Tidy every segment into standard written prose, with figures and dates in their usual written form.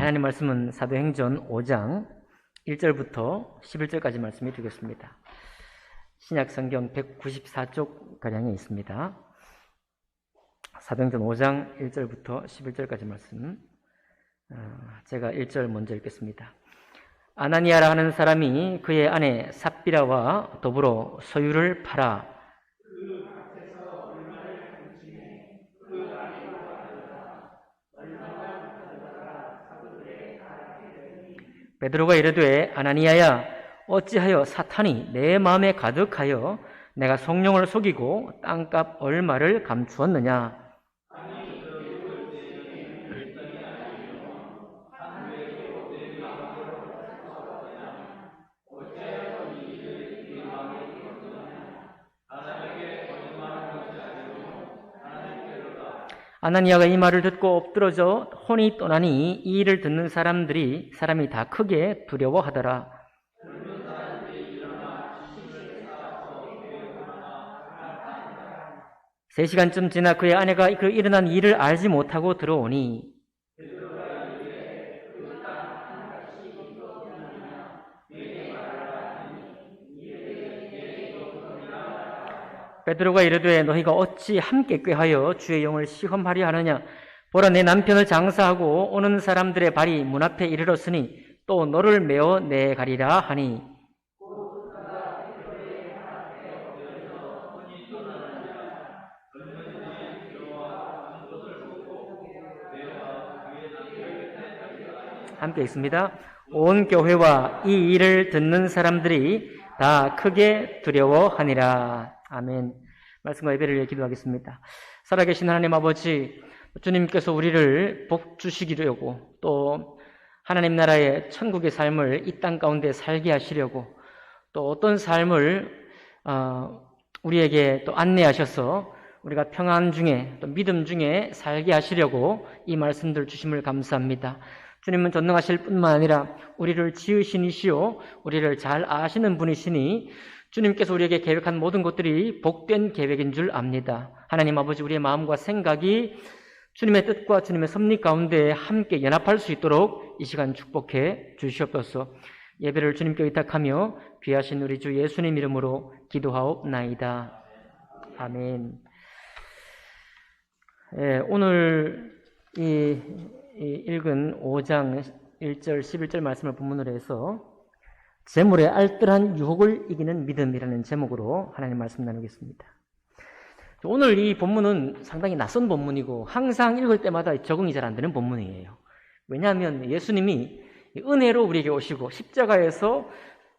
하나님 말씀은 사도행전 5장 1절부터 11절까지 말씀이 되겠습니다. 신약 성경 194쪽 가량에 있습니다. 사도행전 5장 1절부터 11절까지 말씀, 제가 1절 먼저 읽겠습니다. 아나니아라 하는 사람이 그의 아내 삽비라와 더불어 소유를 팔아 베드로가 이르되 아나니아야 어찌하여 사탄이 내 마음에 가득하여 내가 성령을 속이고 땅값 얼마를 감추었느냐. 아나니아가 이 말을 듣고 엎드러져 혼이 떠나니 이 일을 듣는 사람이 다 크게 두려워하더라. 3시간쯤 지나 그의 아내가 그 일어난 일을 알지 못하고 들어오니 베드로가 이르되 너희가 어찌 함께 꾀하여 주의 영을 시험하려 하느냐. 보라, 내 남편을 장사하고 오는 사람들의 발이 문 앞에 이르렀으니 또 너를 메어 내가리라 하니 함께 있습니다. 온 교회와 이 일을 듣는 사람들이 다 크게 두려워하니라. 아멘. 말씀과 예배를 위해 기도하겠습니다. 살아계신 하나님 아버지, 주님께서 우리를 복 주시기려고 또 하나님 나라의 천국의 삶을 이 땅 가운데 살게 하시려고 또 어떤 삶을 우리에게 또 안내하셔서 우리가 평안 중에 또 믿음 중에 살게 하시려고 이 말씀들 주심을 감사합니다. 주님은 전능하실 뿐만 아니라 우리를 지으신 이시오 우리를 잘 아시는 분이시니 주님께서 우리에게 계획한 모든 것들이 복된 계획인 줄 압니다. 하나님 아버지, 우리의 마음과 생각이 주님의 뜻과 주님의 섭리 가운데 함께 연합할 수 있도록 이 시간 축복해 주시옵소서. 예배를 주님께 의탁하며 귀하신 우리 주 예수님 이름으로 기도하옵나이다. 아멘. 오늘 이 읽은 5장 1절 11절 말씀을 본문으로 해서 재물의 알뜰한 유혹을 이기는 믿음이라는 제목으로 하나님 말씀 나누겠습니다. 오늘 이 본문은 상당히 낯선 본문이고 항상 읽을 때마다 적응이 잘 안 되는 본문이에요. 왜냐하면 예수님이 은혜로 우리에게 오시고 십자가에서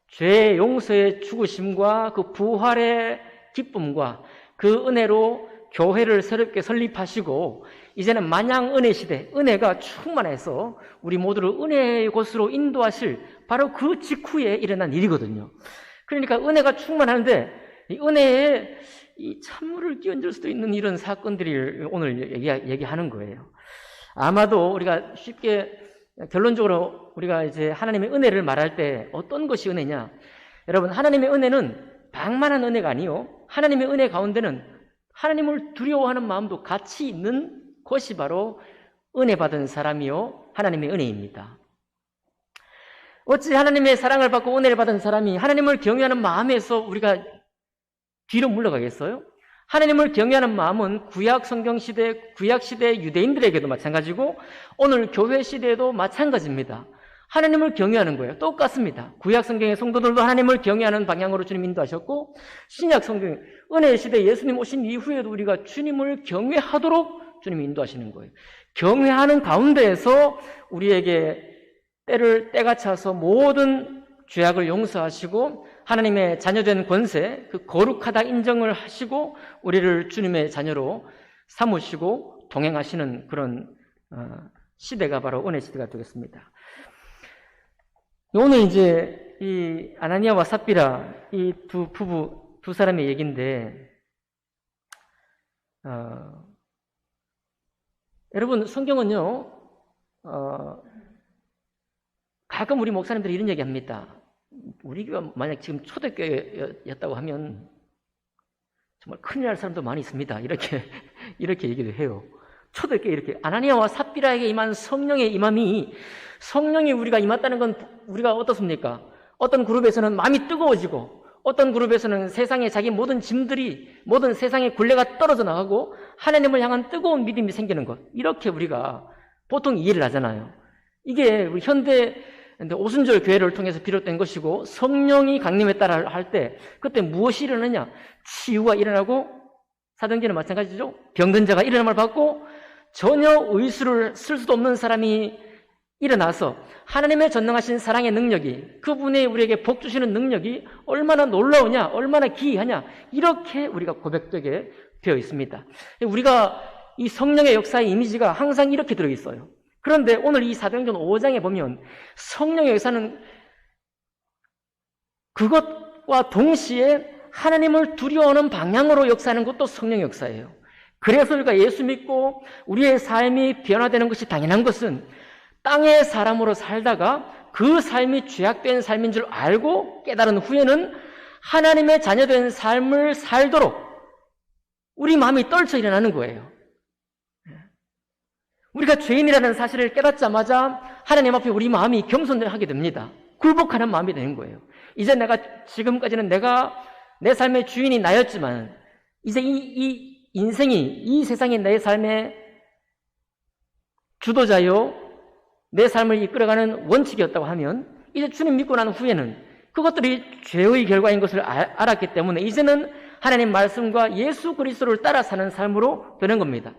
죄 용서의 죽으심과 그 부활의 기쁨과 그 은혜로 교회를 새롭게 설립하시고 이제는 만양 은혜 시대, 은혜가 충만해서 우리 모두를 은혜의 곳으로 인도하실 바로 그 직후에 일어난 일이거든요. 그러니까 은혜가 충만한데 이 은혜에 이 찬물을 끼얹을 수도 있는 이런 사건들이 오늘 얘기하는 거예요. 아마도 우리가 쉽게 결론적으로 우리가 이제 하나님의 은혜를 말할 때 어떤 것이 은혜냐? 여러분, 하나님의 은혜는 방만한 은혜가 아니요. 하나님의 은혜 가운데는 하나님을 두려워하는 마음도 같이 있는 것이 바로 은혜 받은 사람이요 하나님의 은혜입니다. 어찌 하나님의 사랑을 받고 은혜를 받은 사람이 하나님을 경외하는 마음에서 우리가 뒤로 물러가겠어요? 하나님을 경외하는 마음은 구약 성경 시대, 구약 시대 유대인들에게도 마찬가지고 오늘 교회 시대에도 마찬가지입니다. 하나님을 경외하는 거예요. 똑같습니다. 구약 성경의 성도들도 하나님을 경외하는 방향으로 주님 인도하셨고 신약 성경 은혜의 시대 예수님 오신 이후에도 우리가 주님을 경외하도록 주님이 인도하시는 거예요. 경외하는 가운데에서 우리에게 때가 차서 모든 죄악을 용서하시고 하나님의 자녀된 권세, 그 거룩하다 인정을 하시고 우리를 주님의 자녀로 삼으시고 동행하시는 그런 시대가 바로 은혜 시대가 되겠습니다. 오늘 이제 이 아나니아와 삽비라 이 두 사람의 얘기인데 여러분, 성경은요 가끔 우리 목사님들이 이런 얘기 합니다. 우리 교회가 만약 지금 초대교회였다고 하면 정말 큰일 날 사람도 많이 있습니다. 이렇게 얘기를 해요. 초대교회 이렇게 아나니아와 삽비라에게 임한 성령의 임함이 성령이 우리가 임했다는 건 우리가 어떻습니까? 어떤 그룹에서는 마음이 뜨거워지고 어떤 그룹에서는 세상에 자기 모든 짐들이 모든 세상의 굴레가 떨어져 나가고 하나님을 향한 뜨거운 믿음이 생기는 것, 이렇게 우리가 보통 이해를 하잖아요. 이게 우리 현대 오순절 교회를 통해서 비롯된 것이고, 성령이 강림했다라 할 때 그때 무엇이 일어나냐? 치유가 일어나고, 사도행전은 마찬가지죠. 병든 자가 일어남을 받고 전혀 의술을 쓸 수도 없는 사람이 일어나서 하나님의 전능하신 사랑의 능력이, 그분의 우리에게 복 주시는 능력이 얼마나 놀라우냐, 얼마나 기이하냐, 이렇게 우리가 고백되게 되어 있습니다. 우리가 이 성령의 역사의 이미지가 항상 이렇게 들어있어요. 그런데 오늘 이 사도행전 5장에 보면 성령의 역사는 그것과 동시에 하나님을 두려워하는 방향으로 역사하는 것도 성령의 역사예요. 그래서 우리가 예수 믿고 우리의 삶이 변화되는 것이 당연한 것은 땅의 사람으로 살다가 그 삶이 죄악된 삶인 줄 알고 깨달은 후에는 하나님의 자녀된 삶을 살도록 우리 마음이 떨쳐 일어나는 거예요. 우리가 죄인이라는 사실을 깨닫자마자 하나님 앞에 우리 마음이 겸손하게 됩니다. 굴복하는 마음이 되는 거예요. 이제 지금까지는 내가 내 삶의 주인이 나였지만 이제 이 인생이, 이 세상이 내 삶의 주도자요, 내 삶을 이끌어가는 원칙이었다고 하면 이제 주님 믿고 난 후에는 그것들이 죄의 결과인 것을 알았기 때문에 이제는 하나님 말씀과 예수 그리스도를 따라 사는 삶으로 되는 겁니다.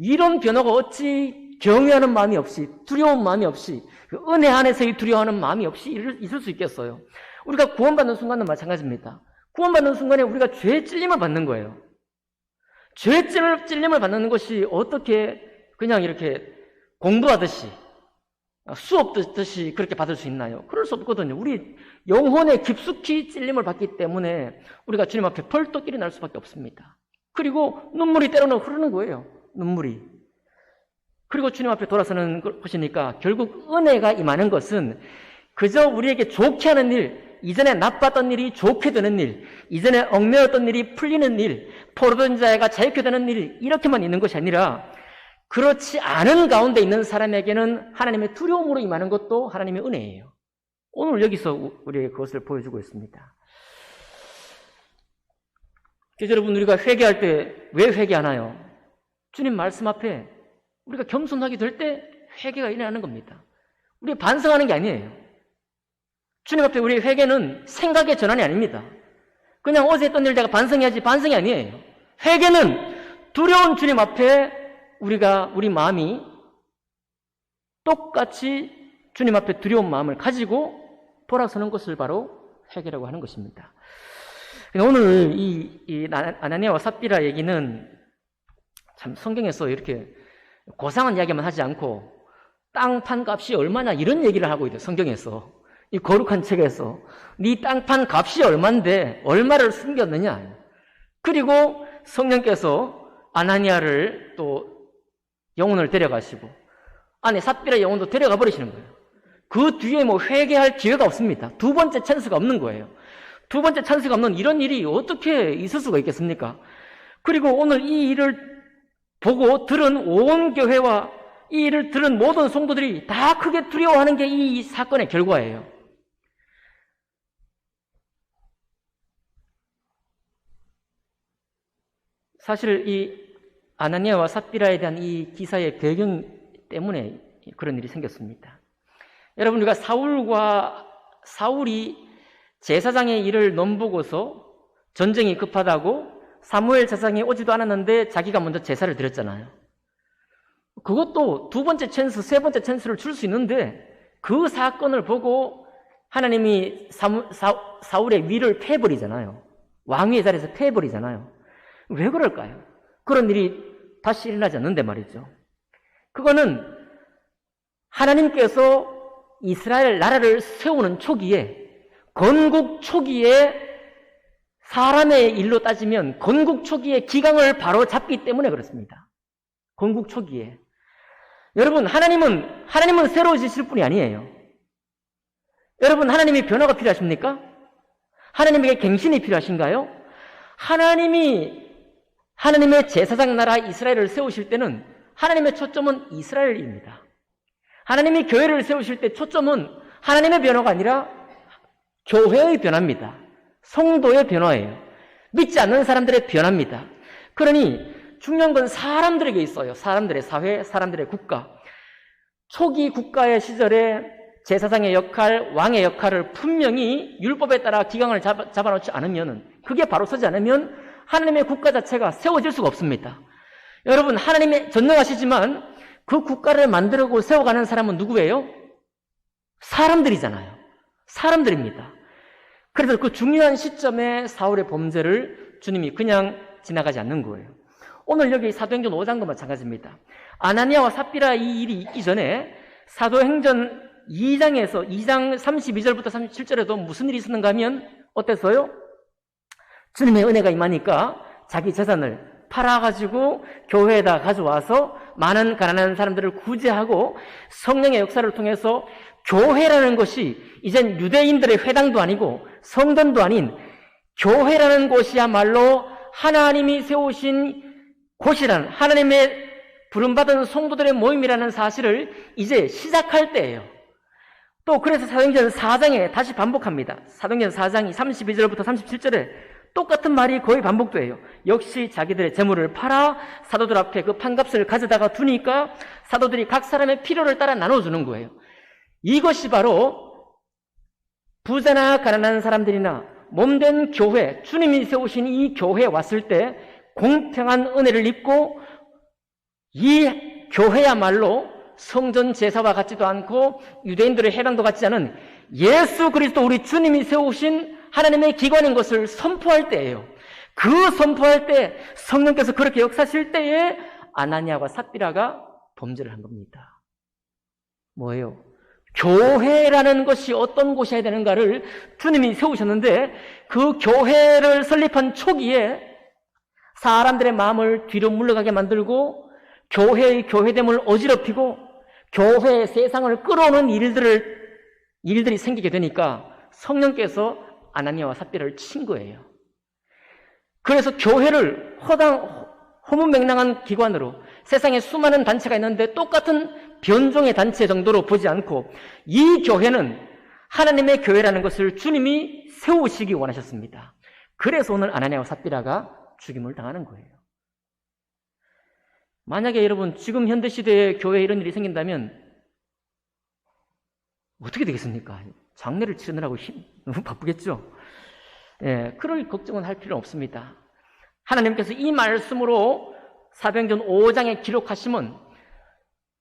이런 변화가 어찌 경외하는 마음이 없이, 두려운 마음이 없이, 그 은혜 안에서의 두려워하는 마음이 없이 있을 수 있겠어요? 우리가 구원받는 순간도 마찬가지입니다. 구원받는 순간에 우리가 죄의 찔림을 받는 거예요. 죄의 찔림을 받는 것이 어떻게 그냥 이렇게 공부하듯이, 수업 듣듯이 그렇게 받을 수 있나요? 그럴 수 없거든요. 우리 영혼에 깊숙이 찔림을 받기 때문에 우리가 주님 앞에 펄떡 일어날 수밖에 없습니다. 그리고 눈물이 때로는 흐르는 거예요. 눈물이. 그리고 주님 앞에 돌아서는 것이니까 결국 은혜가 임하는 것은 그저 우리에게 좋게 하는 일, 이전에 나빴던 일이 좋게 되는 일, 이전에 얽매였던 일이 풀리는 일, 포로된 자가 자유케 되는 일, 이렇게만 있는 것이 아니라 그렇지 않은 가운데 있는 사람에게는 하나님의 두려움으로 임하는 것도 하나님의 은혜예요. 오늘 여기서 우리에게 그것을 보여주고 있습니다. 그래서 여러분, 우리가 회개할 때 왜 회개하나요? 주님 말씀 앞에 우리가 겸손하게 될 때 회개가 일어나는 겁니다. 우리가 반성하는 게 아니에요. 주님 앞에 우리의 회개는 생각의 전환이 아닙니다. 그냥 어제 했던 일 내가 반성해야지, 반성이 아니에요. 회개는 두려운 주님 앞에 우리 마음이 똑같이 주님 앞에 두려운 마음을 가지고 돌아서는 것을 바로 회개라고 하는 것입니다. 오늘 이 아나니아와 삽비라 얘기는 참 성경에서 이렇게 고상한 이야기만 하지 않고 땅판 값이 얼마나 이런 얘기를 하고 있대요. 성경에서. 이 거룩한 책에서 네 땅판 값이 얼만데 얼마를 숨겼느냐. 그리고 성령께서 아나니아를 또 영혼을 데려가시고 안에 삽비라 영혼도 데려가 버리시는 거예요. 그 뒤에 뭐 회개할 기회가 없습니다. 두 번째 찬스가 없는 거예요. 두 번째 찬스가 없는 이런 일이 어떻게 있을 수가 있겠습니까? 그리고 오늘 이 일을 보고 들은 온 교회와 이 일을 들은 모든 성도들이 다 크게 두려워하는 게 이 사건의 결과예요. 사실 이 아나니아와 삽비라에 대한 이 기사의 배경 때문에 그런 일이 생겼습니다. 여러분, 우리가 사울이 제사장의 일을 넘보고서 전쟁이 급하다고 사무엘 제사장이 오지도 않았는데 자기가 먼저 제사를 드렸잖아요. 그것도 두 번째 찬스, 세 번째 찬스를 줄 수 있는데 그 사건을 보고 하나님이 사울의 위를 패버리잖아요. 왕위의 자리에서 패버리잖아요. 왜 그럴까요? 그런 일이 다시 일어나지 않는데 말이죠. 그거는 하나님께서 이스라엘 나라를 세우는 초기에, 건국 초기에, 사람의 일로 따지면 건국 초기에 기강을 바로 잡기 때문에 그렇습니다. 건국 초기에. 여러분, 하나님은 새로워지실 분이 아니에요. 여러분, 하나님이 변화가 필요하십니까? 하나님에게 갱신이 필요하신가요? 하나님의 제사장 나라 이스라엘을 세우실 때는 하나님의 초점은 이스라엘입니다. 하나님이 교회를 세우실 때 초점은 하나님의 변화가 아니라 교회의 변화입니다. 성도의 변화예요. 믿지 않는 사람들의 변화입니다. 그러니 중요한 건 사람들에게 있어요. 사람들의 사회, 사람들의 국가. 초기 국가의 시절에 제사장의 역할, 왕의 역할을 분명히 율법에 따라 기강을 잡아놓지 않으면, 그게 바로 서지 않으면 하나님의 국가 자체가 세워질 수가 없습니다. 여러분, 하나님이 전능하시지만 그 국가를 만들고 세워가는 사람은 누구예요? 사람들이잖아요. 사람들입니다. 그래서 그 중요한 시점에 사울의 범죄를 주님이 그냥 지나가지 않는 거예요. 오늘 여기 사도행전 5장도 마찬가지입니다. 아나니아와 삽비라 이 일이 있기 전에 사도행전 2장에서 2장 32절부터 37절에도 무슨 일이 있었는가 하면 어땠어요? 주님의 은혜가 임하니까 자기 재산을 팔아가지고 교회에다 가져와서 많은 가난한 사람들을 구제하고 성령의 역사를 통해서 교회라는 것이 이젠 유대인들의 회당도 아니고 성전도 아닌 교회라는 곳이야말로 하나님이 세우신 곳이라는, 하나님의 부름받은 성도들의 모임이라는 사실을 이제 시작할 때예요. 또 그래서 사도행전 4장에 다시 반복합니다. 사도행전 4장이 32절부터 37절에 똑같은 말이 거의 반복돼요. 역시 자기들의 재물을 팔아 사도들 앞에 그 판값을 가져다가 두니까 사도들이 각 사람의 필요를 따라 나눠주는 거예요. 이것이 바로 부자나 가난한 사람들이나 몸된 교회, 주님이 세우신 이 교회에 왔을 때 공평한 은혜를 입고, 이 교회야말로 성전 제사와 같지도 않고 유대인들의 해당도 같지 않은 예수 그리스도 우리 주님이 세우신 하나님의 기관인 것을 선포할 때예요. 그 선포할 때 성령께서 그렇게 역사하실 때에 아나니아와 삽비라가 범죄를 한 겁니다. 뭐예요? 교회라는 것이 어떤 곳이어야 되는가를 주님이 세우셨는데, 그 교회를 설립한 초기에 사람들의 마음을 뒤로 물러가게 만들고 교회의 교회됨을 어지럽히고 교회의 세상을 끌어오는 일들이 생기게 되니까 성령께서 아나니아와 삽비라를 친 거예요. 그래서 교회를 허무맹랑한 기관으로, 세상에 수많은 단체가 있는데 똑같은 변종의 단체 정도로 보지 않고 이 교회는 하나님의 교회라는 것을 주님이 세우시기 원하셨습니다. 그래서 오늘 아나니아와 삽비라가 죽임을 당하는 거예요. 만약에 여러분 지금 현대시대에 교회에 이런 일이 생긴다면 어떻게 되겠습니까? 장례를 치르느라고 너무 바쁘겠죠? 예, 그럴 걱정은 할 필요는 없습니다. 하나님께서 이 말씀으로 사도행전 5장에 기록하시면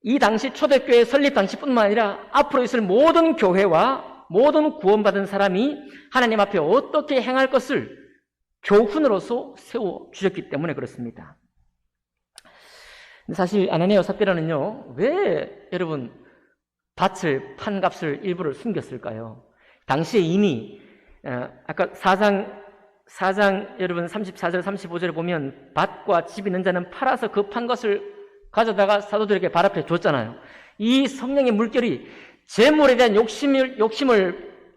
이 당시 초대교회 설립 당시뿐만 아니라 앞으로 있을 모든 교회와 모든 구원받은 사람이 하나님 앞에 어떻게 행할 것을 교훈으로서 세워주셨기 때문에 그렇습니다. 사실 아나니아와 삽비라는요, 왜 여러분 밭을, 판값을 일부를 숨겼을까요? 당시에 이미 아까 4장 여러분 34절 35절에 보면 밭과 집 있는 자는 팔아서 그 판 것을 가져다가 사도들에게 발 앞에 줬잖아요. 이 성령의 물결이 재물에 대한 욕심을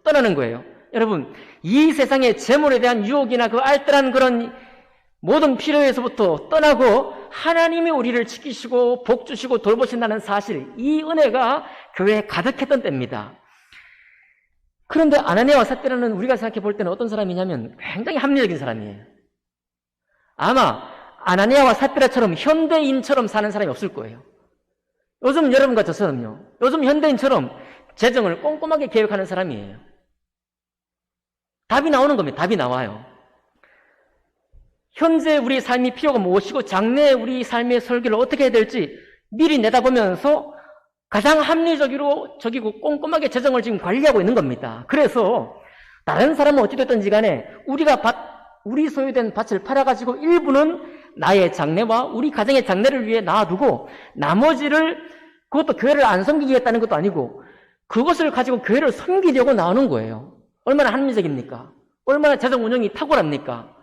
떠나는 거예요. 여러분, 이 세상의 재물에 대한 유혹이나 그 알뜰한 그런 모든 필요에서부터 떠나고 하나님이 우리를 지키시고 복 주시고 돌보신다는 사실, 이 은혜가 교회에 가득했던 때입니다. 그런데 아나니아와 삽비라는 우리가 생각해 볼 때는 어떤 사람이냐면 굉장히 합리적인 사람이에요. 아마 아나니아와 삽비라처럼 현대인처럼 사는 사람이 없을 거예요. 요즘 여러분과 저처럼요. 요즘 현대인처럼 재정을 꼼꼼하게 계획하는 사람이에요. 답이 나오는 겁니다. 답이 나와요. 현재 우리 삶이 필요가 무엇이고 장래에 우리 삶의 설계를 어떻게 해야 될지 미리 내다보면서 가장 합리적이고 꼼꼼하게 재정을 지금 관리하고 있는 겁니다. 그래서 다른 사람은 어찌됐든지 간에 우리 소유된 밭을 팔아가지고 일부는 나의 장래와 우리 가정의 장래를 위해 놔두고 나머지를, 그것도 교회를 안 섬기겠다는 것도 아니고 그것을 가지고 교회를 섬기려고 나오는 거예요. 얼마나 합리적입니까? 얼마나 재정 운영이 탁월합니까?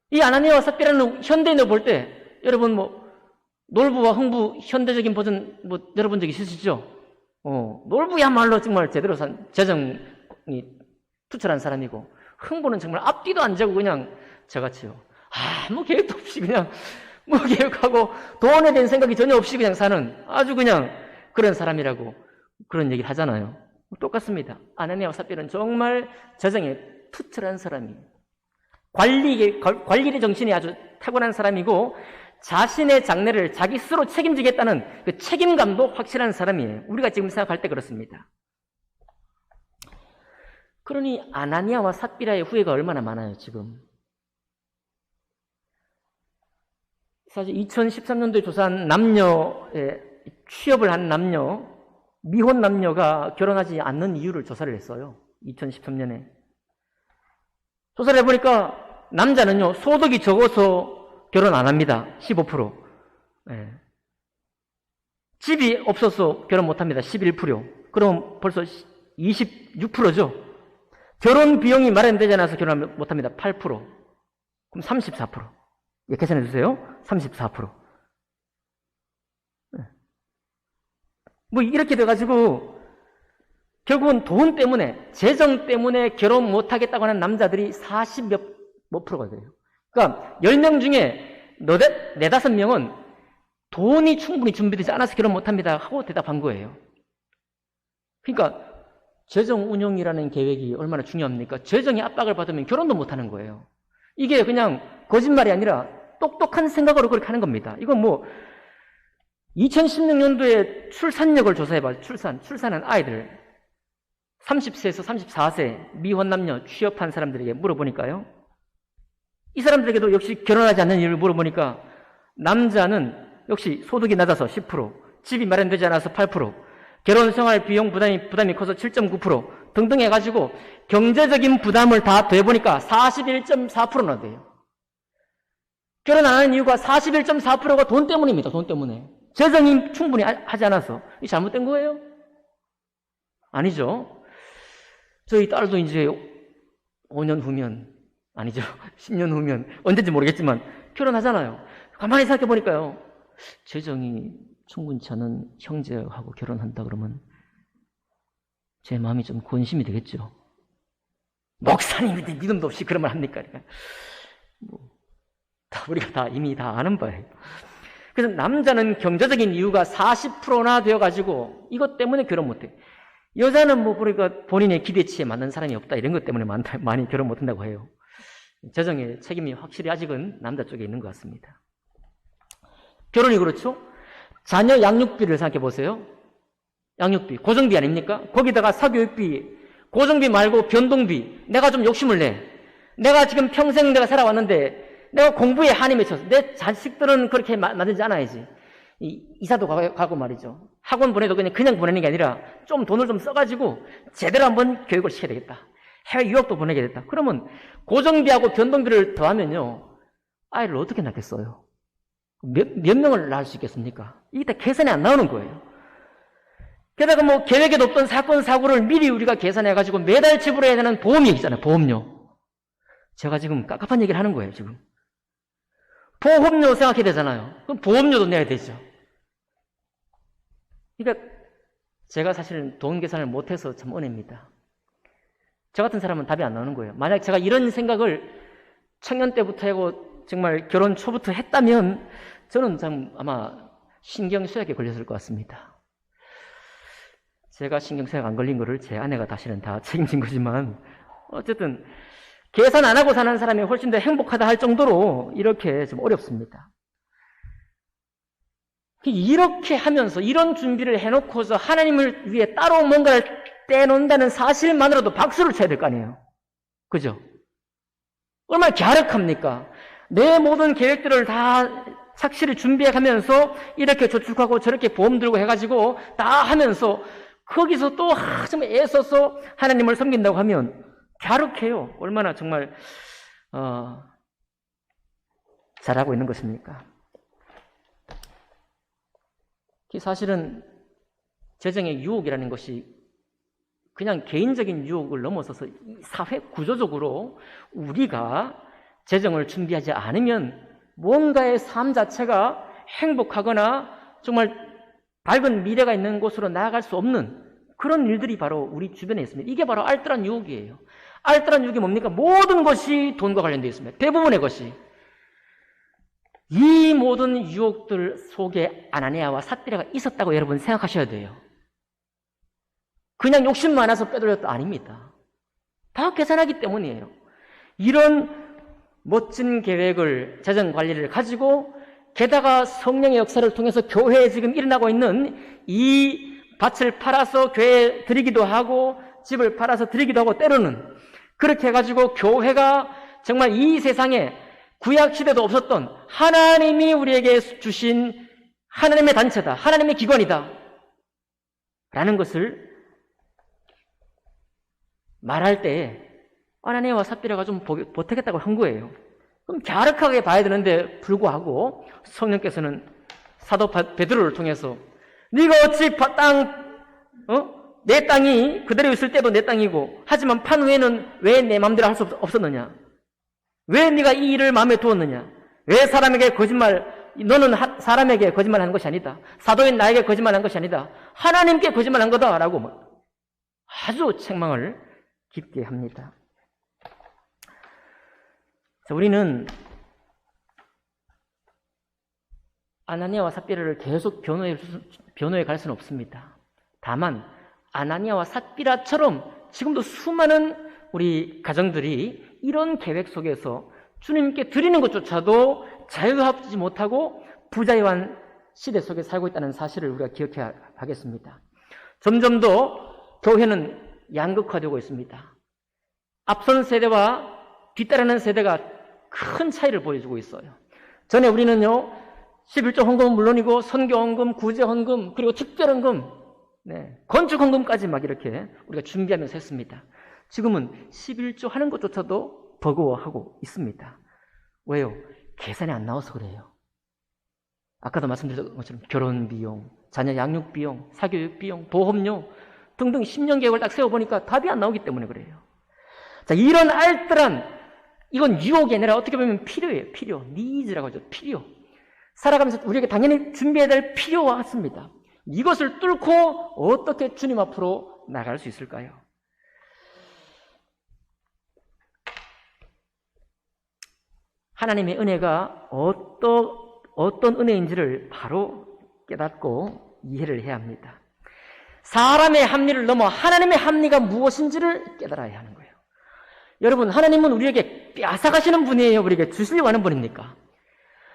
이 아나니아와 삽비라는 현대인을 볼 때 여러분 놀부와 흥부 현대적인 버전 여러분 적 있으시죠? 놀부야말로 정말 제대로 산 재정이 투철한 사람이고, 흥부는 정말 앞뒤도 안 재고 그냥 저같이요. 아무 계획도 없이 그냥 계획하고 돈에 대한 생각이 전혀 없이 그냥 사는 아주 그냥 그런 사람이라고 그런 얘기를 하잖아요. 똑같습니다. 아나니아와 삽비라는 정말 재정에 투철한 사람이에요. 관리의 정신이 아주 탁월한 사람이고 자신의 장래를 자기 스스로 책임지겠다는 그 책임감도 확실한 사람이에요. 우리가 지금 생각할 때 그렇습니다. 그러니 아나니아와 삽비라의 후회가 얼마나 많아요, 지금. 사실 2013년도에 조사한 남녀의 취업을 한 남녀, 미혼 남녀가 결혼하지 않는 이유를 조사를 했어요. 2013년에. 조사를 해보니까 남자는요, 소득이 적어서 결혼 안 합니다. 15%. 네. 집이 없어서 결혼 못 합니다. 11%. 그럼 벌써 26%죠. 결혼 비용이 마련되지 않아서 결혼 못 합니다. 8%. 그럼 34%. 예, 계산해 주세요. 34%. 네. 뭐 이렇게 돼가지고 결국은 돈 때문에, 재정 때문에 결혼 못 하겠다고 하는 남자들이 40몇 프로가 돼요. 그러니까 10명 중에 4, 5명은 돈이 충분히 준비되지 않아서 결혼 못 합니다 하고 대답한 거예요. 그러니까 재정 운용이라는 계획이 얼마나 중요합니까? 재정의 압박을 받으면 결혼도 못 하는 거예요. 이게 그냥 거짓말이 아니라 똑똑한 생각으로 그렇게 하는 겁니다. 이건 뭐 2016년도에 출산력을 조사해봐요. 출산한 아이들 30세에서 34세 미혼 남녀 취업한 사람들에게 물어보니까요. 이 사람들에게도 역시 결혼하지 않는 이유를 물어보니까 남자는 역시 소득이 낮아서 10%, 집이 마련되지 않아서 8%, 결혼생활 비용 부담이 커서 7.9% 등등 해가지고 경제적인 부담을 다 더해보니까 41.4%나 돼요. 결혼 안 하는 이유가 41.4%가 돈 때문입니다. 돈 때문에. 재정이 충분히 하지 않아서. 이게 잘못된 거예요? 아니죠. 저희 딸도 이제 5년 후면, 아니죠. 10년 후면, 언제인지 모르겠지만 결혼하잖아요. 가만히 생각해 보니까요. 재정이 충분치 않은 형제하고 결혼한다 그러면 제 마음이 좀 곤심이 되겠죠. 목사님인데 믿음도 없이 그런 말 합니까? 그러니까 우리가 이미 다 아는 바예요. 그래서 남자는 경제적인 이유가 40%나 되어가지고 이것 때문에 결혼 못해. 여자는 그러니까 본인의 기대치에 맞는 사람이 없다 이런 것 때문에 많이 결혼 못한다고 해요. 재정의 책임이 확실히 아직은 남자 쪽에 있는 것 같습니다. 결혼이 그렇죠? 자녀 양육비를 생각해 보세요. 양육비, 고정비 아닙니까? 거기다가 사교육비, 고정비 말고 변동비. 내가 좀 욕심을 내. 내가 지금 평생 내가 살아왔는데 내가 공부에 한이 맺혀서 내 자식들은 그렇게 만들지 않아야지. 이사도 가고 말이죠. 학원 보내도 그냥 보내는 게 아니라 좀 돈을 좀 써가지고 제대로 한번 교육을 시켜야 되겠다. 해외 유학도 보내게 됐다. 그러면 고정비하고 변동비를 더하면요. 아이를 어떻게 낳겠어요? 몇 명을 낳을 수 있겠습니까? 이게 다 계산이 안 나오는 거예요. 게다가 계획에도 없던 사건, 사고를 미리 우리가 계산해가지고 매달 지불해야 되는 보험이 있잖아요. 보험료. 제가 지금 깝깝한 얘기를 하는 거예요, 지금. 보험료 생각해야 되잖아요. 그럼 보험료도 내야 되죠. 그러니까 제가 사실은 돈 계산을 못해서 참 은혜입니다. 저 같은 사람은 답이 안 나오는 거예요. 만약 제가 이런 생각을 청년 때부터 하고 정말 결혼 초부터 했다면 저는 참 아마 신경쇠약에 걸렸을 것 같습니다. 제가 신경쇠약 안 걸린 거를 제 아내가 다시는 다 책임진 거지만 어쨌든 계산 안 하고 사는 사람이 훨씬 더 행복하다 할 정도로 이렇게 좀 어렵습니다. 이렇게 하면서 이런 준비를 해놓고서 하나님을 위해 따로 뭔가를 떼놓는다는 사실만으로도 박수를 쳐야 될 거 아니에요. 그죠? 얼마나 갸륵합니까? 내 모든 계획들을 다 착실히 준비해가면서 이렇게 저축하고 저렇게 보험 들고 해가지고 다 하면서 거기서 또 좀 애써서 하나님을 섬긴다고 하면 갸륵해요. 얼마나 정말 잘하고 있는 것입니까? 사실은 재정의 유혹이라는 것이 그냥 개인적인 유혹을 넘어서서 사회 구조적으로 우리가 재정을 준비하지 않으면 뭔가의 삶 자체가 행복하거나 정말 밝은 미래가 있는 곳으로 나아갈 수 없는 그런 일들이 바로 우리 주변에 있습니다. 이게 바로 알뜰한 유혹이에요. 알뜰한 유혹이 뭡니까? 모든 것이 돈과 관련되어 있습니다. 대부분의 것이. 이 모든 유혹들 속에 아나니아와 삽비라가 있었다고 여러분 생각하셔야 돼요. 그냥 욕심 많아서 빼돌렸다 아닙니다. 다 계산하기 때문이에요. 이런 멋진 계획을, 재정 관리를 가지고 게다가 성령의 역사를 통해서 교회에 지금 일어나고 있는 이 밭을 팔아서 교회에 드리기도 하고 집을 팔아서 드리기도 하고 때로는 그렇게 해가지고 교회가 정말 이 세상에 구약 시대도 없었던 하나님이 우리에게 주신 하나님의 단체다. 하나님의 기관이다. 라는 것을 말할 때 아나니아와 삽비라가 좀 보태겠다고 한 거예요. 그럼 갸륵하게 봐야 되는데 불구하고 성령께서는 사도 베드로를 통해서 네가 어찌 내 땅이 그대로 있을 때도 내 땅이고 하지만 판 후에는 왜 내 마음대로 할 수 없었느냐? 왜 네가 이 일을 마음에 두었느냐? 왜 사람에게 너는 사람에게 거짓말하는 것이 아니다. 사도인 나에게 거짓말한 것이 아니다. 하나님께 거짓말한 거다라고 아주 책망을 깊게 합니다. 자, 우리는 아나니아와 삽비라를 계속 변호해 갈 수는 없습니다. 다만 아나니아와 삽비라처럼 지금도 수많은 우리 가정들이 이런 계획 속에서 주님께 드리는 것조차도 자유하지 못하고 부자유한 시대 속에 살고 있다는 사실을 우리가 기억해야 하겠습니다. 점점 더 교회는 양극화되고 있습니다. 앞선 세대와 뒤따르는 세대가 큰 차이를 보여주고 있어요. 전에 우리는요, 11조 헌금은 물론이고 선교 헌금, 구제 헌금, 그리고 특별 헌금, 건축 헌금까지 막 이렇게 우리가 준비하면서 했습니다. 지금은 11조 하는 것조차도 버거워하고 있습니다. 왜요? 계산이 안 나와서 그래요. 아까도 말씀드렸던 것처럼 결혼 비용, 자녀 양육 비용, 사교육 비용, 보험료 등등 10년 계획을 딱 세워보니까 답이 안 나오기 때문에 그래요. 자, 이런 알뜰한, 이건 유혹이 아니라 어떻게 보면 필요예요. 필요. 니즈라고 하죠. 필요. 살아가면서 우리에게 당연히 준비해야 될 필요와 같습니다. 이것을 뚫고 어떻게 주님 앞으로 나갈 수 있을까요? 하나님의 은혜가 어떤 은혜인지를 바로 깨닫고 이해를 해야 합니다. 사람의 합리를 넘어 하나님의 합리가 무엇인지를 깨달아야 하는 거예요. 여러분, 하나님은 우리에게 빼앗아가시는 분이에요? 우리에게 주시려고 하는 분입니까?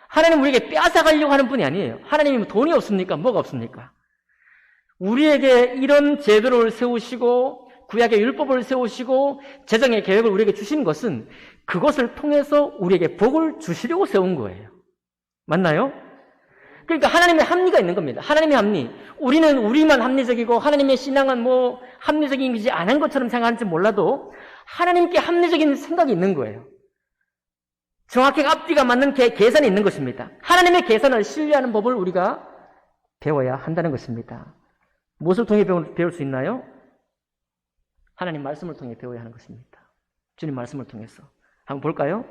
하나님은 우리에게 빼앗아가려고 하는 분이 아니에요. 하나님은 돈이 없습니까? 뭐가 없습니까? 우리에게 이런 제도를 세우시고 구약의 율법을 세우시고 재정의 계획을 우리에게 주신 것은 그것을 통해서 우리에게 복을 주시려고 세운 거예요. 맞나요? 그러니까 하나님의 합리가 있는 겁니다. 하나님의 합리. 우리는 우리만 합리적이고 하나님의 신앙은 합리적이지 않은 것처럼 생각하는지 몰라도 하나님께 합리적인 생각이 있는 거예요. 정확히 앞뒤가 맞는 계산이 있는 것입니다. 하나님의 계산을 신뢰하는 법을 우리가 배워야 한다는 것입니다. 무엇을 통해 배울 수 있나요? 하나님 말씀을 통해 배워야 하는 것입니다. 주님 말씀을 통해서. 한번 볼까요?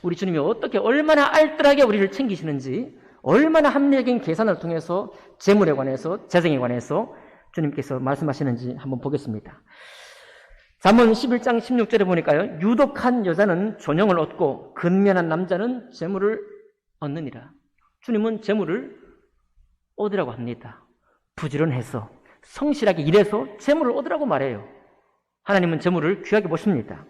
우리 주님이 얼마나 알뜰하게 우리를 챙기시는지, 얼마나 합리적인 계산을 통해서 재물에 관해서, 재정에 관해서 주님께서 말씀하시는지 한번 보겠습니다. 잠언 11장 16절에 보니까요, 유독한 여자는 존영을 얻고 근면한 남자는 재물을 얻느니라. 주님은 재물을 얻으라고 합니다. 부지런해서 성실하게 일해서 재물을 얻으라고 말해요. 하나님은 재물을 귀하게 보십니다.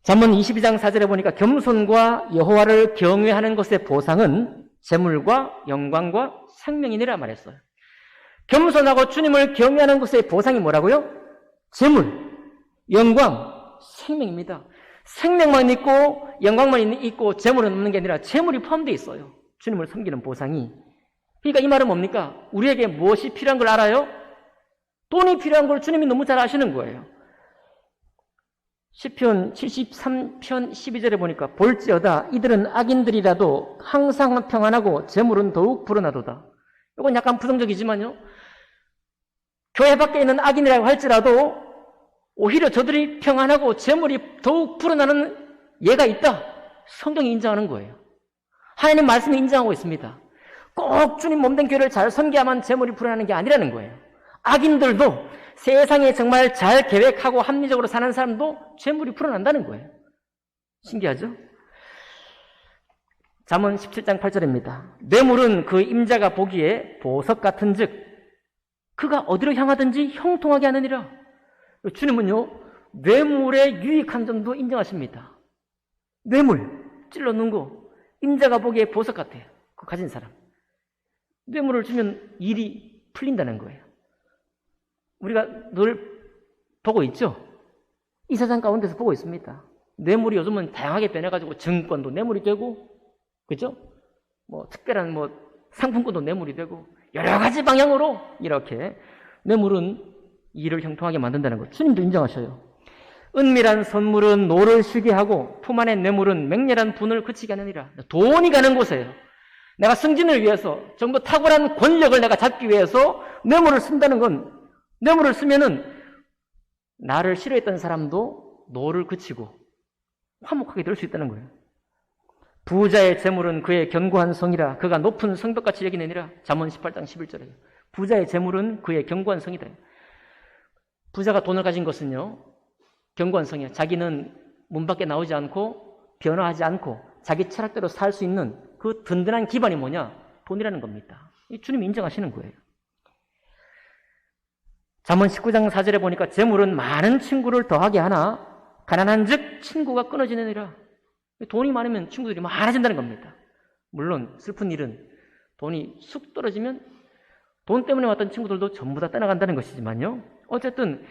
잠언 22장 4절에 보니까 겸손과 여호와를 경외하는 것의 보상은 재물과 영광과 생명이니라 말했어요. 겸손하고 주님을 경외하는 것의 보상이 뭐라고요? 재물, 영광, 생명입니다. 생명만 있고 영광만 있고 재물은 없는 게 아니라 재물이 포함되어 있어요. 주님을 섬기는 보상이. 그러니까 이 말은 뭡니까? 우리에게 무엇이 필요한 걸 알아요? 돈이 필요한 걸 주님이 너무 잘 아시는 거예요. 시편 73편 12절에 보니까 볼지어다 이들은 악인들이라도 항상 평안하고 재물은 더욱 불어나도다. 이건 약간 부정적이지만요. 교회 밖에 있는 악인이라고 할지라도 오히려 저들이 평안하고 재물이 더욱 불어나는 예가 있다. 성경이 인정하는 거예요. 하나님 말씀이 인정하고 있습니다. 꼭 주님 몸된 교회를 잘 섬겨야만 재물이 불어나는 게 아니라는 거예요. 악인들도 세상에 정말 잘 계획하고 합리적으로 사는 사람도 재물이 불어난다는 거예요. 신기하죠? 잠언 17장 8절입니다. 뇌물은 그 임자가 보기에 보석 같은 즉 그가 어디로 향하든지 형통하게 하느니라. 주님은요, 뇌물의 유익한 점도 인정하십니다. 뇌물, 찔러 넣은 거, 임자가 보기에 보석 같아요. 그 가진 사람. 뇌물을 주면 일이 풀린다는 거예요. 우리가 늘 보고 있죠? 이 세상 가운데서 보고 있습니다. 뇌물이 요즘은 다양하게 변해가지고 증권도 뇌물이 되고, 그죠? 특별한 상품권도 뇌물이 되고, 여러 가지 방향으로 이렇게 뇌물은 일을 형통하게 만든다는 것. 주님도 인정하셔요. 은밀한 선물은 노를 쉬게 하고 품 안의 뇌물은 맹렬한 분을 그치게 하느니라. 돈이 가는 곳에요. 내가 승진을 위해서 정부 탁월한 권력을 내가 잡기 위해서 뇌물을 쓴다는 건, 뇌물을 쓰면은 나를 싫어했던 사람도 노를 그치고 화목하게 될 수 있다는 거예요. 부자의 재물은 그의 견고한 성이라 그가 높은 성벽같이 여기느니라. 잠언 18장 11절에 부자의 재물은 그의 견고한 성이다. 부자가 돈을 가진 것은요, 견고한 성이야. 자기는 문 밖에 나오지 않고 변화하지 않고 자기 철학대로 살 수 있는 그 든든한 기반이 뭐냐? 돈이라는 겁니다. 주님이 인정하시는 거예요. 잠언 19장 4절에 보니까 재물은 많은 친구를 더하게 하나 가난한 즉 친구가 끊어지느니라. 돈이 많으면 친구들이 많아진다는 겁니다. 물론 슬픈 일은 돈이 쑥 떨어지면 돈 때문에 왔던 친구들도 전부 다 떠나간다는 것이지만요. 어쨌든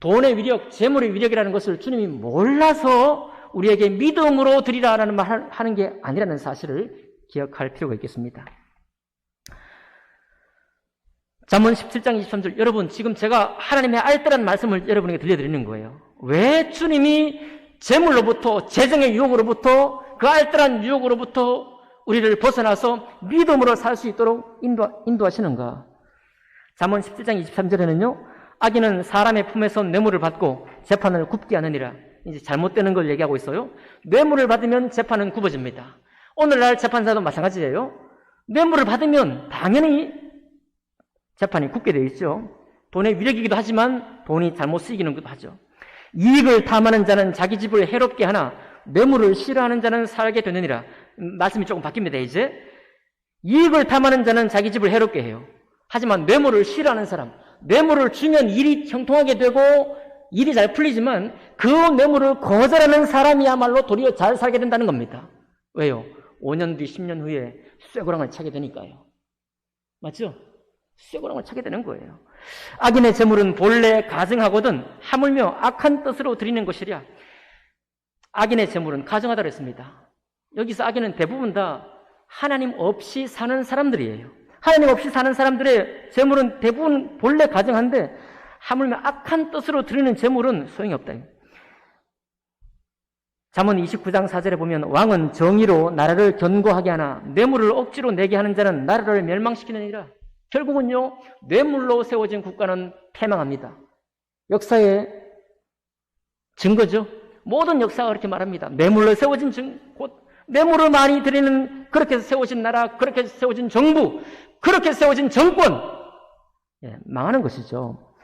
돈의 위력, 재물의 위력이라는 것을 주님이 몰라서 우리에게 믿음으로 드리라라는 말 하는 게 아니라는 사실을 기억할 필요가 있겠습니다. 잠언 17장 23절, 여러분 지금 제가 하나님의 알뜰한 말씀을 여러분에게 들려드리는 거예요. 왜 주님이 재물로부터, 재정의 유혹으로부터, 그 알뜰한 유혹으로부터 우리를 벗어나서 믿음으로 살 수 있도록 인도하시는가? 잠언 17장 23절에는요, 악인은 사람의 품에서 뇌물을 받고 재판을 굽게 하느니라. 이제 잘못되는 걸 얘기하고 있어요. 뇌물을 받으면 재판은 굽어집니다. 오늘날 재판사도 마찬가지예요. 뇌물을 받으면 당연히 재판이 굽게 되어 있죠. 돈의 위력이기도 하지만 돈이 잘못 쓰이기는 것도 하죠. 이익을 탐하는 자는 자기 집을 해롭게 하나 뇌물을 싫어하는 자는 살게 되느니라. 말씀이 조금 바뀝니다. 이제 이익을 탐하는 자는 자기 집을 해롭게 해요. 하지만 뇌물을 싫어하는 사람, 뇌물을 주면 일이 형통하게 되고 일이 잘 풀리지만 그 뇌물을 거절하는 사람이야말로 도리어 잘 살게 된다는 겁니다. 왜요? 5년 뒤 10년 후에 쇠고랑을 차게 되니까요. 맞죠? 쇠고랑을 차게 되는 거예요. 악인의 재물은 본래 가증하거든 하물며 악한 뜻으로 드리는 것이랴. 악인의 재물은 가증하다고 했습니다. 여기서 악인은 대부분 다 하나님 없이 사는 사람들이에요. 하나님 없이 사는 사람들의 재물은 대부분 본래 가증한데 하물며 악한 뜻으로 드리는 재물은 소용이 없다. 잠언 29장 4절에 보면 왕은 정의로 나라를 견고하게 하나 뇌물을 억지로 내게 하는 자는 나라를 멸망시키느니라. 결국은요, 뇌물로 세워진 국가는 패망합니다. 역사의 증거죠. 모든 역사가 그렇게 말합니다. 뇌물로 세워진 뇌물을 많이 드리는, 그렇게 세워진 나라, 그렇게 세워진 정부, 그렇게 세워진 정권, 망하는 것이죠.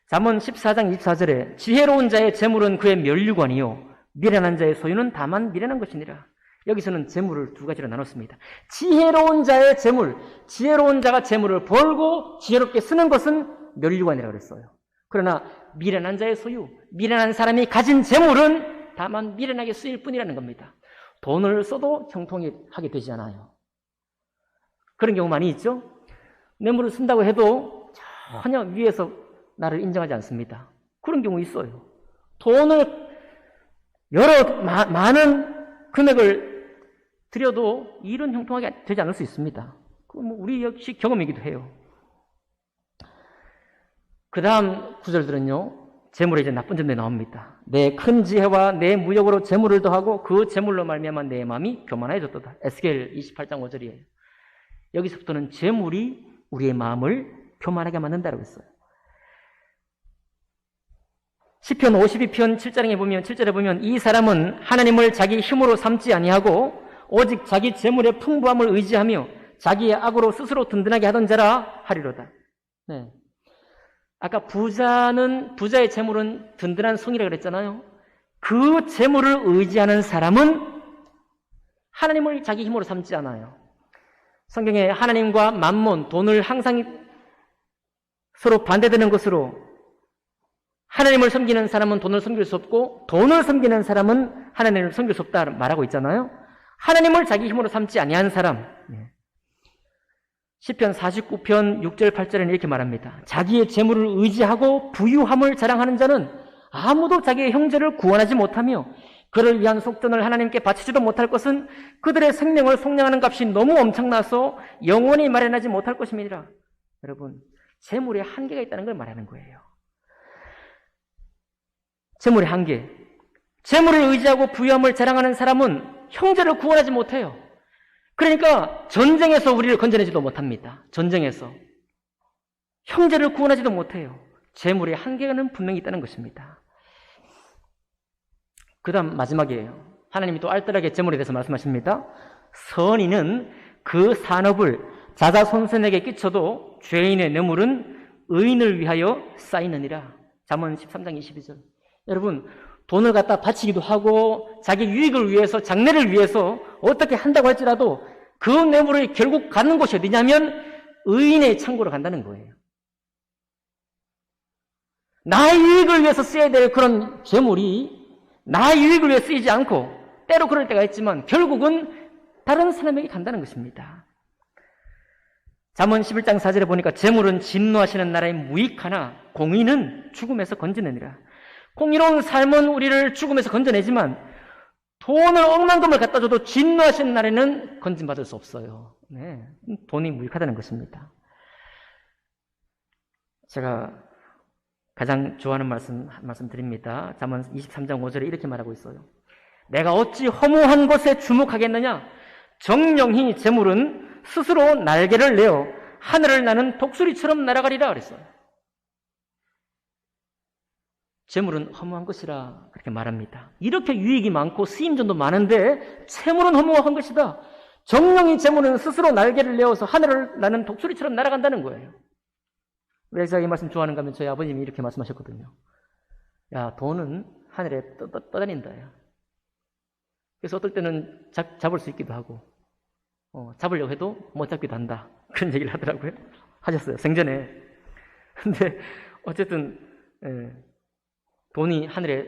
잠언 14장 24절에 지혜로운 자의 재물은 그의 면류관이요 미련한 자의 소유는 다만 미련한 것이니라. 여기서는 재물을 두 가지로 나눴습니다. 지혜로운 자의 재물, 지혜로운 자가 재물을 벌고 지혜롭게 쓰는 것은 면류관이라고 그랬어요. 그러나 미련한 자의 소유, 미련한 사람이 가진 재물은 다만 미련하게 쓰일 뿐이라는 겁니다. 돈을 써도 형통하게 되지 않아요. 그런 경우 많이 있죠. 뇌물을 쓴다고 해도 전혀 위에서 나를 인정하지 않습니다. 그런 경우 있어요. 돈을 많은 금액을 드려도 일은 형통하게 되지 않을 수 있습니다. 그건 우리 역시 경험이기도 해요. 그 다음 구절들은요, 재물의 이제 나쁜 점들이 나옵니다. 내 큰 지혜와 내 무역으로 재물을 더하고 그 재물로 말미암아 내 마음이 교만해졌도다. 에스겔 28장 5절이에요. 여기서부터는 재물이 우리의 마음을 교만하게 만든다고 했어요. 시편 52편 7절에 보면 이 사람은 하나님을 자기 힘으로 삼지 아니하고 오직 자기 재물의 풍부함을 의지하며 자기의 악으로 스스로 든든하게 하던 자라 하리로다. 네. 아까 부자의 재물은 든든한 성이라고 그랬잖아요. 그 재물을 의지하는 사람은 하나님을 자기 힘으로 삼지 않아요. 성경에 하나님과 만몬, 돈을 항상 서로 반대되는 것으로 하나님을 섬기는 사람은 돈을 섬길 수 없고 돈을 섬기는 사람은 하나님을 섬길 수 없다 말하고 있잖아요. 하나님을 자기 힘으로 삼지 아니한 사람, 시편 49편 6절 8절에는 이렇게 말합니다. 자기의 재물을 의지하고 부유함을 자랑하는 자는 아무도 자기의 형제를 구원하지 못하며 그를 위한 속전을 하나님께 바치지도 못할 것은 그들의 생명을 속량하는 값이 너무 엄청나서 영원히 마련하지 못할 것입니다. 여러분, 재물에 한계가 있다는 걸 말하는 거예요. 재물의 한계. 재물을 의지하고 부유함을 자랑하는 사람은 형제를 구원하지 못해요. 그러니까 전쟁에서 우리를 건져내지도 못합니다. 전쟁에서. 형제를 구원하지도 못해요. 재물의 한계는 분명히 있다는 것입니다. 그 다음 마지막이에요. 하나님이 또 알뜰하게 재물에 대해서 말씀하십니다. 선인은 그 산업을 자자손손에게 끼쳐도 죄인의 뇌물은 의인을 위하여 쌓이느니라. 잠언 13장 22절. 여러분, 돈을 갖다 바치기도 하고 자기 유익을 위해서, 장래를 위해서 어떻게 한다고 할지라도 그 뇌물이 결국 가는 곳이 어디냐면 의인의 창고로 간다는 거예요. 나의 유익을 위해서 써야 될 그런 재물이 나의 유익을 위해 쓰이지 않고 때로 그럴 때가 있지만 결국은 다른 사람에게 간다는 것입니다. 잠언 11장 4절에 보니까 재물은 진노하시는 나라의 무익하나 공의는 죽음에서 건져내니라. 공의로운 삶은 우리를 죽음에서 건져내지만 돈을 억만금을 갖다 줘도 진노하시는 날에는 건진받을 수 없어요. 네, 돈이 무익하다는 것입니다. 제가 가장 좋아하는 말씀 드립니다. 잠언 23장 5절에 이렇게 말하고 있어요. 내가 어찌 허무한 것에 주목하겠느냐? 정령히 재물은 스스로 날개를 내어 하늘을 나는 독수리처럼 날아가리라 그랬어요. 재물은 허무한 것이라 그렇게 말합니다. 이렇게 유익이 많고 쓰임전도 많은데 재물은 허무한 것이다. 정령이 재물은 스스로 날개를 내어서 하늘을 나는 독수리처럼 날아간다는 거예요. 왜 제가 이 말씀 좋아하는가 하면 저희 아버님이 이렇게 말씀하셨거든요. 야, 돈은 하늘에 떠다닌다. 그래서 어떨 때는 잡을 수 있기도 하고 잡으려고 해도 못 잡기도 한다. 그런 얘기를 하더라고요. 하셨어요. 생전에. 근데 어쨌든 돈이 하늘에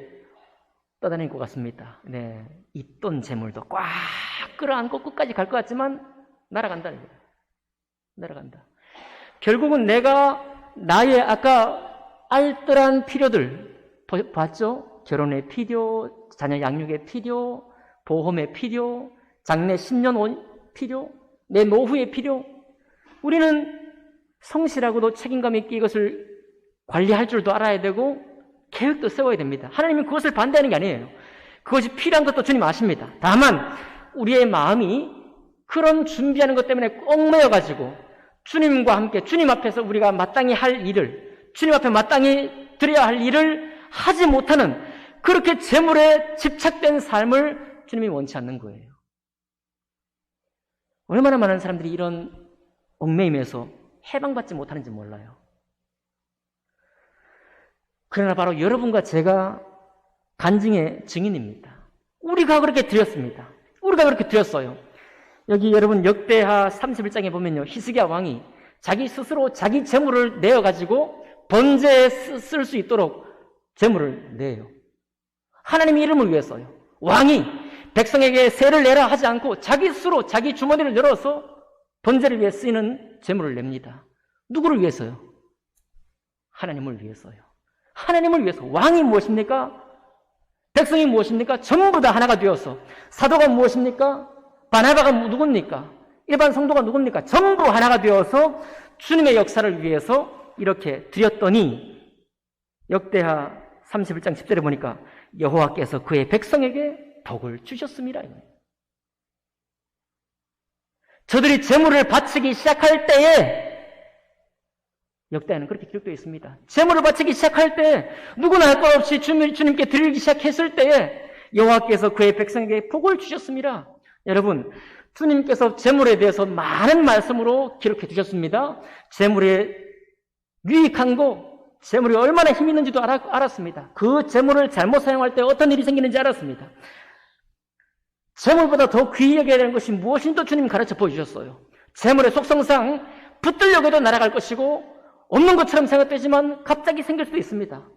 떠다닐 것 같습니다. 네, 있던 재물도 꽉 끌어안고 끝까지 갈 것 같지만 날아간다. 날아간다. 결국은 내가 나의 아까 알뜰한 필요들 봤죠? 결혼의 필요, 자녀 양육의 필요, 보험의 필요, 장래 10년 필요, 내 노후의 필요. 우리는 성실하고도 책임감 있게 이것을 관리할 줄도 알아야 되고 계획도 세워야 됩니다. 하나님은 그것을 반대하는 게 아니에요. 그것이 필요한 것도 주님 아십니다. 다만 우리의 마음이 그런 준비하는 것 때문에 꼭 매여가지고 주님과 함께 주님 앞에서 우리가 마땅히 할 일을, 주님 앞에 마땅히 드려야 할 일을 하지 못하는 그렇게 재물에 집착된 삶을 주님이 원치 않는 거예요. 얼마나 많은 사람들이 이런 얽매임에서 해방받지 못하는지 몰라요. 그러나 바로 여러분과 제가 간증의 증인입니다. 우리가 그렇게 드렸습니다. 우리가 그렇게 드렸어요. 여기 여러분 역대하 31장에 보면요, 히스기야 왕이 자기 스스로 자기 재물을 내어가지고 번제에 쓸 수 있도록 재물을 내요. 하나님의 이름을 위해서요. 왕이 백성에게 세를 내라 하지 않고 자기 스스로 자기 주머니를 열어서 번제를 위해 쓰이는 재물을 냅니다. 누구를 위해서요? 하나님을 위해서요. 하나님을 위해서. 왕이 무엇입니까? 백성이 무엇입니까? 전부 다 하나가 되어서. 사도가 무엇입니까? 바나바가 누굽니까? 일반 성도가 누굽니까? 전부 하나가 되어서 주님의 역사를 위해서 이렇게 드렸더니 역대하 31장 10절에 보니까 여호와께서 그의 백성에게 복을 주셨습니다. 저들이 재물을 바치기 시작할 때에, 역대하는 그렇게 기록되어 있습니다. 재물을 바치기 시작할 때, 누구나 할 것 없이 주님께 드리기 시작했을 때에 여호와께서 그의 백성에게 복을 주셨습니다. 여러분, 주님께서 재물에 대해서 많은 말씀으로 기록해 주셨습니다. 재물의 유익한 거, 재물이 얼마나 힘이 있는지도 알았습니다. 그 재물을 잘못 사용할 때 어떤 일이 생기는지 알았습니다. 재물보다 더 귀히 여겨야 되는 것이 무엇인지 또 주님 가르쳐 보여주셨어요. 재물의 속성상 붙들려고 해도 날아갈 것이고 없는 것처럼 생각되지만 갑자기 생길 수도 있습니다.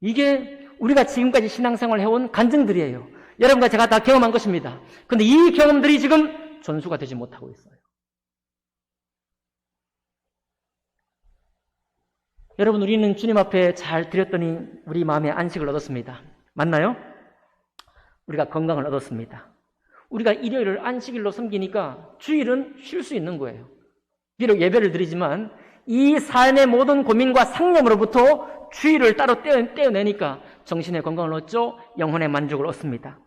이게 우리가 지금까지 신앙생활을 해온 간증들이에요. 여러분과 제가 다 경험한 것입니다. 그런데 이 경험들이 지금 전수가 되지 못하고 있어요. 여러분, 우리는 주님 앞에 잘 드렸더니 우리 마음에 안식을 얻었습니다. 맞나요? 우리가 건강을 얻었습니다. 우리가 일요일을 안식일로 섬기니까 주일은 쉴 수 있는 거예요. 비록 예배를 드리지만 이 삶의 모든 고민과 상념으로부터 주일을 따로 떼어내니까 정신의 건강을 얻죠. 영혼의 만족을 얻습니다.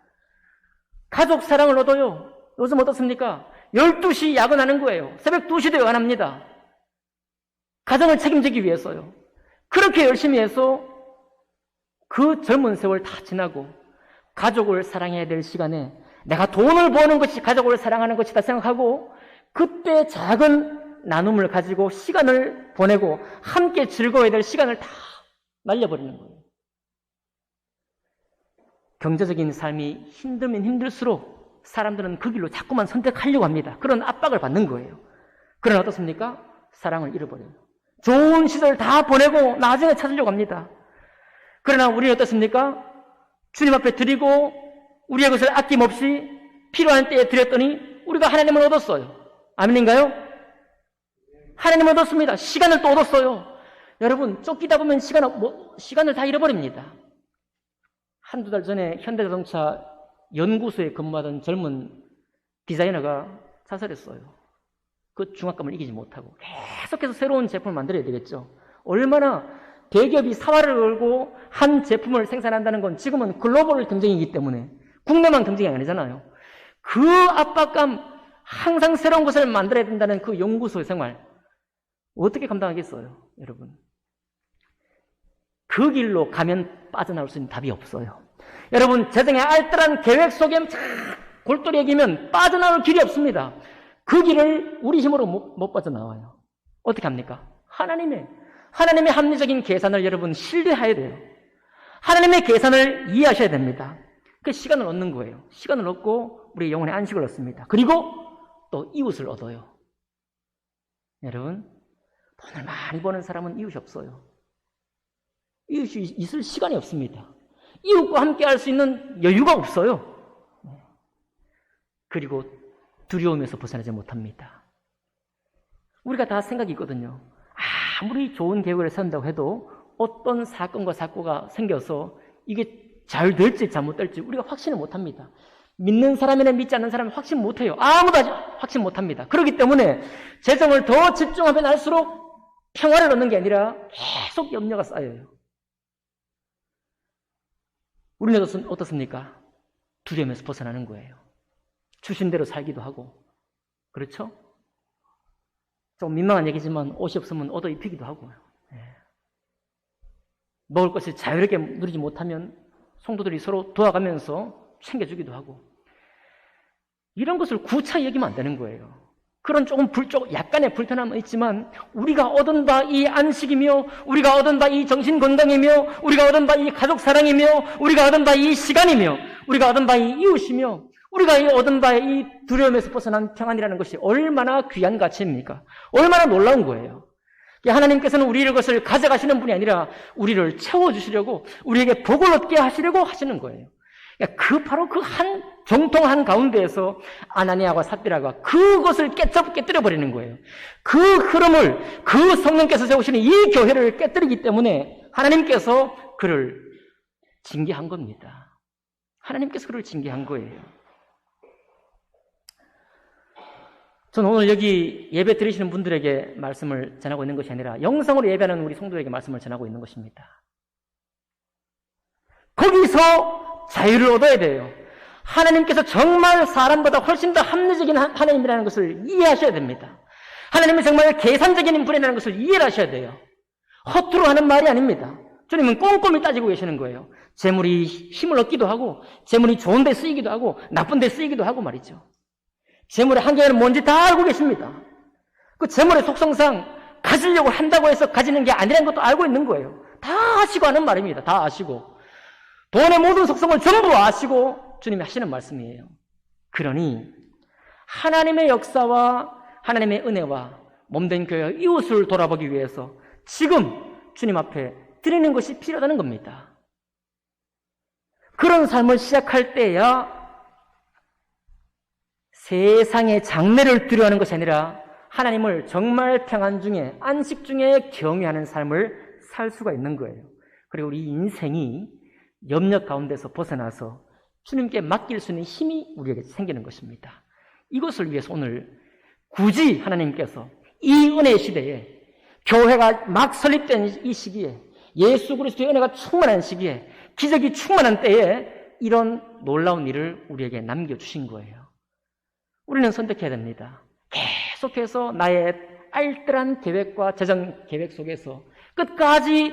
가족 사랑을 얻어요. 요즘 어떻습니까? 12시 야근하는 거예요. 새벽 2시도 야근합니다. 가정을 책임지기 위해서요. 그렇게 열심히 해서 그 젊은 세월 다 지나고 가족을 사랑해야 될 시간에 내가 돈을 버는 것이 가족을 사랑하는 것이다 생각하고 그때 작은 나눔을 가지고 시간을 보내고 함께 즐거워야 될 시간을 다 날려버리는 거예요. 경제적인 삶이 힘들면 힘들수록 사람들은 그 길로 자꾸만 선택하려고 합니다. 그런 압박을 받는 거예요. 그러나 어떻습니까? 사랑을 잃어버려요. 좋은 시절 다 보내고 나중에 찾으려고 합니다. 그러나 우리는 어떻습니까? 주님 앞에 드리고 우리의 것을 아낌없이 필요한 때에 드렸더니 우리가 하나님을 얻었어요. 아멘인가요? 하나님을 얻었습니다. 시간을 또 얻었어요. 여러분, 쫓기다 보면 시간을 다 잃어버립니다. 한두 달 전에 현대자동차 연구소에 근무하던 젊은 디자이너가 자살했어요. 그 중압감을 이기지 못하고 계속해서 새로운 제품을 만들어야 되겠죠. 얼마나 대기업이 사활을 걸고 한 제품을 생산한다는 건 지금은 글로벌 경쟁이기 때문에 국내만 경쟁이 아니잖아요. 그 압박감, 항상 새로운 것을 만들어야 된다는 그 연구소의 생활 어떻게 감당하겠어요, 여러분? 그 길로 가면 빠져나올 수 있는 답이 없어요. 여러분, 재정의 알뜰한 계획 속에 골똘히 여기면 빠져나올 길이 없습니다. 그 길을 우리 힘으로 못 빠져나와요. 어떻게 합니까? 하나님의 합리적인 계산을 여러분 신뢰해야 돼요. 하나님의 계산을 이해하셔야 됩니다. 그 시간을 얻는 거예요. 시간을 얻고 우리 영혼의 안식을 얻습니다. 그리고 또 이웃을 얻어요. 여러분, 돈을 많이 버는 사람은 이웃이 없어요. 이웃이 있을 시간이 없습니다. 이웃과 함께 할 수 있는 여유가 없어요. 그리고 두려움에서 벗어나지 못합니다. 우리가 다 생각이 있거든요. 아무리 좋은 계획을 세운다고 해도 어떤 사건과 사고가 생겨서 이게 잘 될지 잘못될지 우리가 확신을 못합니다. 믿는 사람이나 믿지 않는 사람은 확신 못해요. 아무도 확신 못합니다. 그렇기 때문에 재정을 더 집중하면 할수록 평화를 얻는 게 아니라 계속 염려가 쌓여요. 우리는 어떻습니까? 두려움에서 벗어나는 거예요. 주신 대로 살기도 하고, 그렇죠? 좀 민망한 얘기지만 옷이 없으면 얻어 입히기도 하고요. 먹을 것을 자유롭게 누리지 못하면 성도들이 서로 도와가면서 챙겨주기도 하고, 이런 것을 구차히 여기면 안 되는 거예요. 그런 약간의 불편함은 있지만 우리가 얻은 바 이 안식이며 우리가 얻은 바 이 정신 건강이며 우리가 얻은 바 이 가족 사랑이며 우리가 얻은 바 이 시간이며 우리가 얻은 바 이 이웃이며 우리가 얻은 바 이 두려움에서 벗어난 평안이라는 것이 얼마나 귀한 가치입니까? 얼마나 놀라운 거예요. 하나님께서는 우리의 것을 가져가시는 분이 아니라 우리를 채워주시려고 우리에게 복을 얻게 하시려고 하시는 거예요. 바로 그 정통한 가운데에서 아나니아와 삽비라가 그것을 깨뜨려버리는 거예요. 그 흐름을, 그 성령께서 세우시는 이 교회를 깨뜨리기 때문에 하나님께서 그를 징계한 겁니다. 하나님께서 그를 징계한 거예요. 저는 오늘 여기 예배 드리시는 분들에게 말씀을 전하고 있는 것이 아니라 영상으로 예배하는 우리 성도에게 말씀을 전하고 있는 것입니다. 거기서 자유를 얻어야 돼요. 하나님께서 정말 사람보다 훨씬 더 합리적인 하나님이라는 것을 이해하셔야 됩니다. 하나님은 정말 계산적인 분이라는 것을 이해를 하셔야 돼요. 허투루 하는 말이 아닙니다. 주님은 꼼꼼히 따지고 계시는 거예요. 재물이 힘을 얻기도 하고 재물이 좋은 데 쓰이기도 하고 나쁜 데 쓰이기도 하고 말이죠. 재물의 한계는 뭔지 다 알고 계십니다. 그 재물의 속성상 가지려고 한다고 해서 가지는 게 아니라는 것도 알고 있는 거예요. 다 아시고 하는 말입니다. 다 아시고. 돈의 모든 속성을 전부 아시고 주님이 하시는 말씀이에요. 그러니 하나님의 역사와 하나님의 은혜와 몸된 교회와 이웃을 돌아보기 위해서 지금 주님 앞에 드리는 것이 필요하다는 겁니다. 그런 삶을 시작할 때야 세상의 장래를 두려워하는 것이 아니라 하나님을 정말 평안 중에, 안식 중에 경외하는 삶을 살 수가 있는 거예요. 그리고 우리 인생이 염려 가운데서 벗어나서 주님께 맡길 수 있는 힘이 우리에게 생기는 것입니다. 이것을 위해서 오늘 굳이 하나님께서 이 은혜 시대에, 교회가 막 설립된 이 시기에, 예수 그리스도의 은혜가 충만한 시기에, 기적이 충만한 때에 이런 놀라운 일을 우리에게 남겨주신 거예요. 우리는 선택해야 됩니다. 계속해서 나의 알뜰한 계획과 재정 계획 속에서 끝까지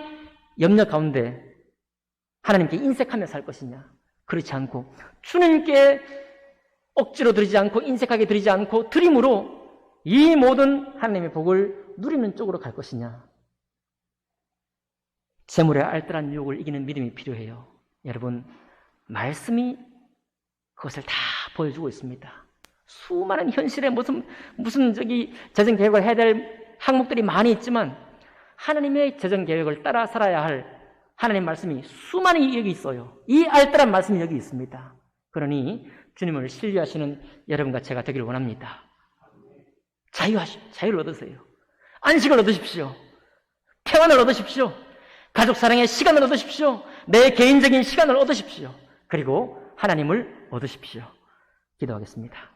염려 가운데 하나님께 인색하며 살 것이냐? 그렇지 않고 주님께 억지로 드리지 않고 인색하게 드리지 않고 드림으로 이 모든 하나님의 복을 누리는 쪽으로 갈 것이냐? 재물의 알뜰한 유혹을 이기는 믿음이 필요해요. 여러분, 말씀이 그것을 다 보여주고 있습니다. 수많은 현실에 무슨 재정 계획을 해야 될 항목들이 많이 있지만 하나님의 재정 계획을 따라 살아야 할 하나님 말씀이 수많이 여기 있어요. 이 알뜰한 말씀이 여기 있습니다. 그러니 주님을 신뢰하시는 여러분과 제가 되기를 원합니다. 자유를 얻으세요. 안식을 얻으십시오. 평안을 얻으십시오. 가족 사랑의 시간을 얻으십시오. 내 개인적인 시간을 얻으십시오. 그리고 하나님을 얻으십시오. 기도하겠습니다.